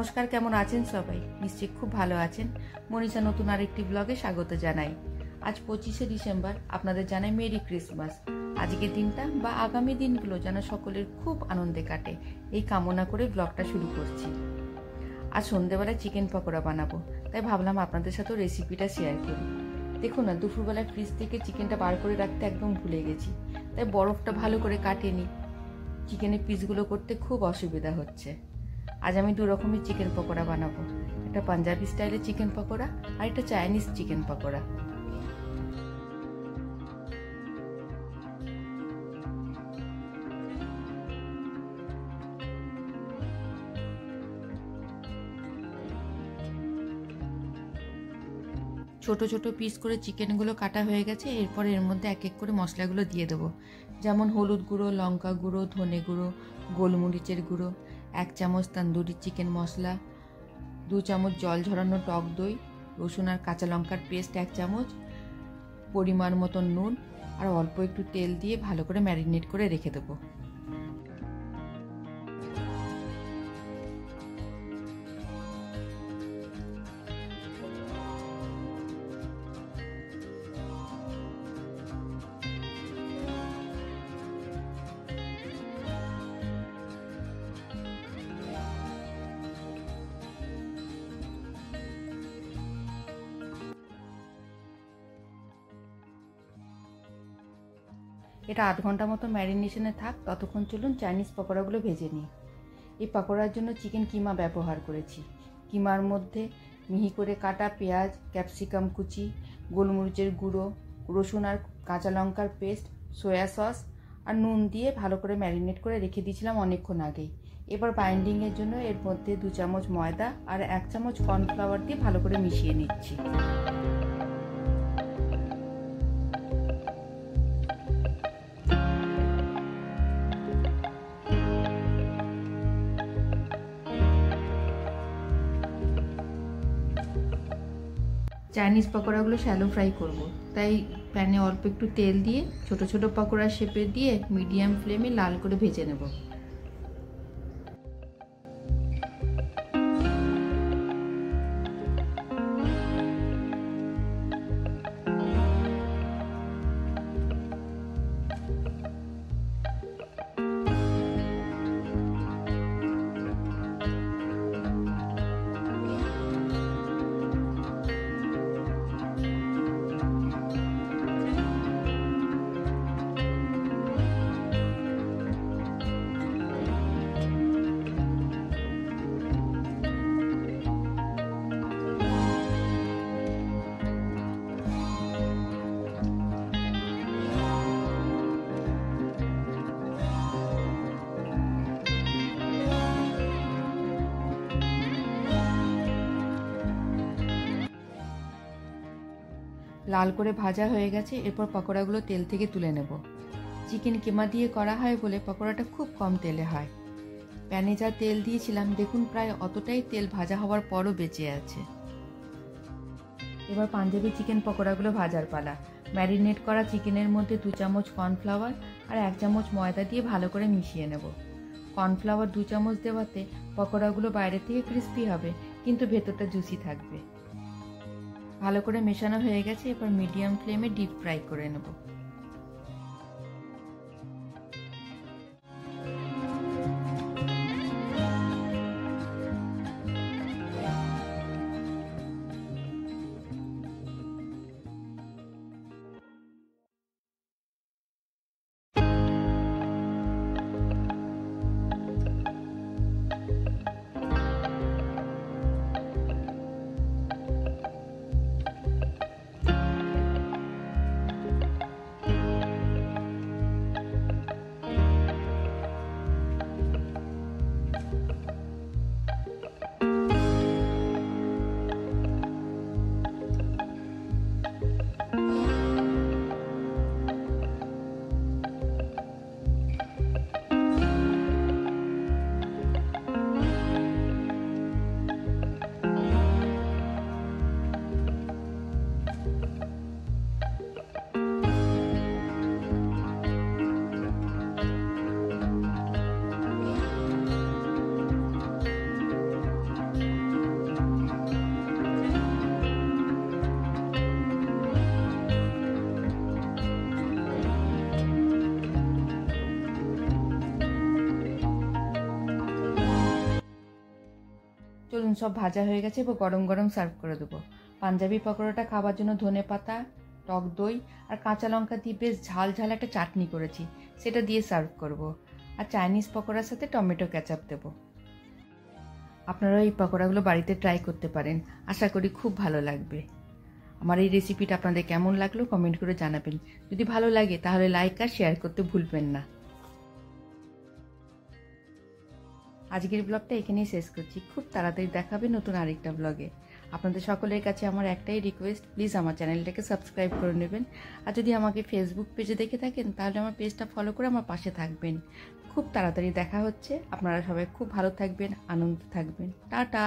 নমস্কার, কেমন আছেন সবাই? নিশ্চয়ই খুব ভালো আছেন। মনীষা নতুন আরেকটি ব্লগে স্বাগত জানাই। আজ 25শে ডিসেম্বর। আপনাদের জানাই মেরি ক্রিসমাস। আজকের দিনটা বা আগামী দিনগুলো যেন সকলের খুব আনন্দে কাটে, এই কামনা করে ব্লগটা শুরু করছি। আজ সন্ধ্যেবেলায় চিকেন পকোড়া বানাবো, তাই ভাবলাম আপনাদের সাথেও রেসিপিটা শেয়ার করি। দেখুন না, দুপুরবেলায় ফ্রিজ থেকে চিকেনটা বার করে রাখতে একদম ভুলে গেছি, তাই বরফটা ভালো করে কাটিয়ে চিকেনের পিসগুলো করতে খুব অসুবিধা হচ্ছে। আজ আমি দু রকমের চিকেন পকোড়া বানাবো, একটা পাঞ্জাবি স্টাইলের চিকেন পকোড়া আর একটা চাইনিজ চিকেন পকোড়া। ছোট ছোট পিস করে চিকেনগুলো কাটা হয়ে গেছে। এরপর এর মধ্যে এক এক করে মশলাগুলো দিয়ে দেবো, যেমন হলুদ গুঁড়ো, লঙ্কা গুঁড়ো, ধনে গুঁড়ো, গোলমরিচের গুঁড়ো, 1 চামচ তন্দুরি চিকেন মশলা, 2 চামচ জল ঝরানো টক দই, রসুন আর কাঁচা লঙ্কার পেস্ট 1 চামচ, পরিমাণ মতন নুন আর অল্প একটু তেল দিয়ে ভালো করে ম্যারিনেট করে রেখে দেবো। এটা 8 ঘন্টা মতো ম্যারিনেশনে থাক। ততক্ষণ চলুন চাইনিজ পকোড়াগুলো ভেজে নিই। এই পকোড়ার জন্য চিকেন কিমা ব্যবহার করেছি। কিমার মধ্যে মিহি করে কাটা পেঁয়াজ, ক্যাপসিকাম কুচি, গোলমরিচের গুঁড়ো, রসুন আর কাঁচা লঙ্কার পেস্ট, সয়া সস আর নুন দিয়ে ভালো করে ম্যারিনেট করে রেখে দিয়েছিলাম অনেকক্ষণ আগেই। এবার বাইন্ডিংয়ের জন্য এর মধ্যে 2 চামচ ময়দা আর 1 চামচ কর্নফ্লাওয়ার দিয়ে ভালো করে মিশিয়ে নিচ্ছি। চাইনিজ পকোড়াগুলো শ্যালো ফ্রাই করব, তাই প্যানে অল্প একটু তেল দিয়ে ছোট ছোট পকোড়া শেপে দিয়ে মিডিয়াম ফ্লেমে লাল করে ভেজে নেব। লাল করে ভাজা হয়ে গেছে। এরপর পকোড়াগুলো তেল থেকে তুলে নেব। চিকেন কিমা দিয়ে করা হয় বলে পকোড়াটা খুব কম তেলে হয়। প্যানে যা তেল দিয়েছিলাম, দেখুন প্রায় অতটাই তেল ভাজা হওয়ার পরও বেঁচে আছে। এবার পাঞ্জাবি চিকেন পকোড়াগুলো ভাজার পালা। ম্যারিনেট করা চিকেনের মধ্যে 2 চামচ কর্নফ্লাওয়ার আর 1 চামচ ময়দা দিয়ে ভালো করে মিশিয়ে নেব। কর্নফ্লাওয়ার 2 চামচ দেওয়াতে পকোড়াগুলো বাইরে থেকে ক্রিস্পি হবে, কিন্তু ভেতরটা জুসি থাকবে। ভালো করে মেশানো হয়ে গেছে। এবার মিডিয়াম ফ্লেমে ডিপ ফ্রাই করে নেব। দেখুন সব ভাজা হয়ে গেছে, এবার গরম গরম সার্ভ করে দেবো। পাঞ্জাবি পকোড়াটা খাবার জন্য ধনেপাতা, টক দই আর কাঁচা লঙ্কা দিয়ে বেশ ঝাল ঝাল একটা চাটনি করেছি, সেটা দিয়ে সার্ভ করব। আর চাইনিজ পকোড়ার সাথে টমেটো কেচাপ দেবো। আপনারা এই পকোড়াগুলো বাড়িতে ট্রাই করতে পারেন, আশা করি খুব ভালো লাগবে। আমার এই রেসিপিটা আপনাদের কেমন লাগলো কমেন্ট করে জানাবেন। যদি ভালো লাগে তাহলে লাইক আর শেয়ার করতে ভুলবেন না। আজকের ব্লগটা এখানেই শেষ করছি। খুব তাড়াতাড়ি দেখা হবে নতুন আরেকটা ব্লগে। আপনাদের সকলের কাছে আমার একটাই রিকোয়েস্ট, প্লিজ আমার চ্যানেলটাকে সাবস্ক্রাইব করে নেবেন। আর যদি আমাকে ফেসবুক পেজে দেখে থাকেন তাহলে আমার পেজটা ফলো করে আমার পাশে থাকবেন। খুব তাড়াতাড়ি দেখা হচ্ছে। আপনারা সবাই খুব ভালো থাকবেন, আনন্দ থাকবেন। টাটা।